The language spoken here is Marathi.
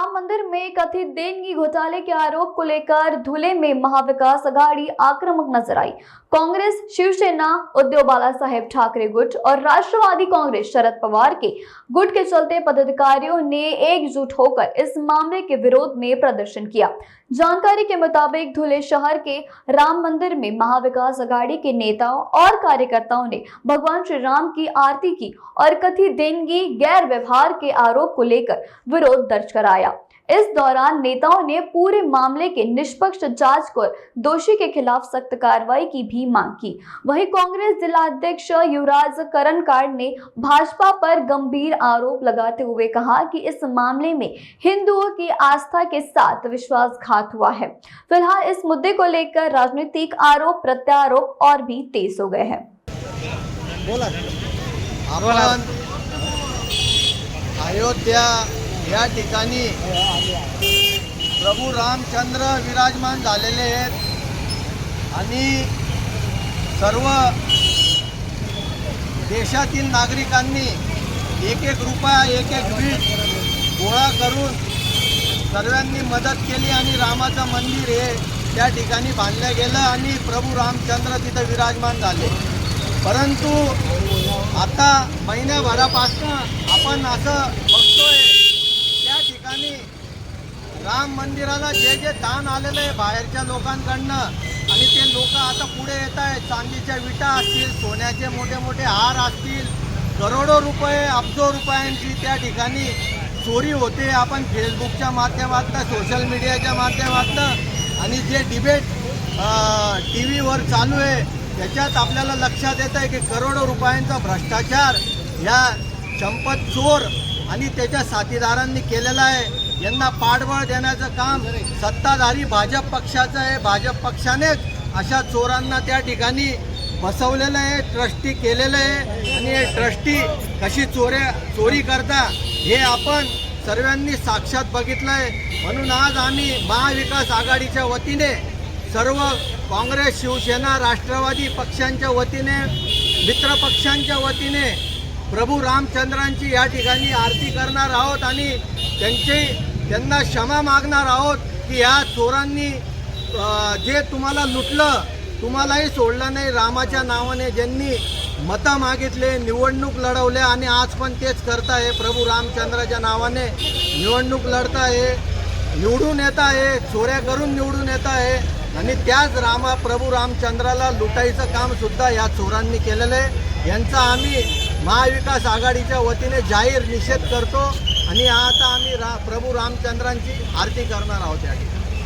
राम मंदिर में कथित देनगी घोटाले के आरोप को लेकर धुले में महाविकास आघाड़ी आक्रामक नजर आई। कांग्रेस, शिवसेना, उद्धव बाला साहेब ठाकरे गुट और राष्ट्रवादी कांग्रेस शरद पवार के गुट के चलते पदाधिकारियों ने एकजुट होकर इस मामले के विरोध में प्रदर्शन किया। जानकारी के मुताबिक धुले शहर के राम मंदिर में महाविकास आघाड़ी के नेताओं और कार्यकर्ताओं ने भगवान श्री राम की आरती की और कथित देनगी गैर व्यवहार के आरोप को लेकर विरोध दर्ज कराया। इस दौरान नेताओं ने पूरे मामले के निष्पक्ष जांच कर दोषी के खिलाफ सख्त कार्रवाई की भी मांग की। वहीं कांग्रेस जिला अध्यक्ष युवराज करणकार ने भाजपा पर गंभीर आरोप लगाते हुए कहा कि इस मामले में हिंदुओं की आस्था के साथ विश्वासघात हुआ है। फिलहाल इस मुद्दे को लेकर राजनीतिक आरोप प्रत्यारोप और भी तेज हो गए हैं। अयोध्या या ठिकाणी प्रभू रामचंद्र विराजमान झालेले आहेत आणि सर्व देशातील नागरिकांनी एक एक रुपया एक एक वीट गोळा करून सर्वांनी मदत केली आणि रामाचं मंदिर हे त्या ठिकाणी बांधलं गेलं आणि प्रभू रामचंद्र तिथे विराजमान झाले। परंतु आता महिन्याभरापासून आपण असं बघतोय त्या ठिकाणी राम मंदिराला जे जे दान आलेलं आहे बाहेरच्या लोकांकडनं आणि ते लोक आता पुढे येत आहेत। चांदीच्या विटा असतील, सोन्याचे मोठे मोठे हार असतील, करोडो रुपये अब्जो रुपयांची त्या ठिकाणी चोरी होते। आपण फेसबुकच्या माध्यमातून, सोशल मीडियाच्या माध्यमातून आणि जे डिबेट टी व्हीवर चालू आहे त्याच्यात आपल्याला लक्षात येतं आहे की करोडो रुपयांचा भ्रष्टाचार या संपत चोर आणि त्याच्या साथीदारांनी केलेला आहे। यांना पाठबळ देण्याचं काम सत्ताधारी भाजप पक्षाचं आहे। भाजप पक्षानेच अशा चोरांना त्या ठिकाणी बसवलेलं आहे, ट्रस्टी केलेलं आहे आणि हे ट्रस्टी कशी चोरी करता हे आपण सर्वांनी साक्षात बघितलं आहे। म्हणून आज आम्ही महाविकास आघाडीच्या वतीने सर्व काँग्रेस, शिवसेना, राष्ट्रवादी पक्षांच्या वतीने, मित्र पक्षांच्या वतीने प्रभू रामचंद्रांची या ठिकाणी आरती करणार आहोत आणि त्यांना क्षमा मागणार आहोत की या चोरांनी जे तुम्हाला लुटलं, तुम्हालाही सोडलं नाही। रामाच्या नावाने ज्यांनी मतं मागितले, निवडणूक लढवल्या आणि आज पण तेच करताय। प्रभू रामचंद्राच्या नावाने निवडणूक लढताय, निवडून येत आहे, चोऱ्या करून निवडून येत आहे आणि त्याच प्रभू रामचंद्राला लुटायचं काम सुद्धा या चोरांनी केलेलं आहे। यांचा आम्ही महाविकास आघाडीच्या वतीने जाहीर निषेध करतो आणि आता आम्ही प्रभू रामचंद्रांची आरती करणार आहोत या ठिकाणी।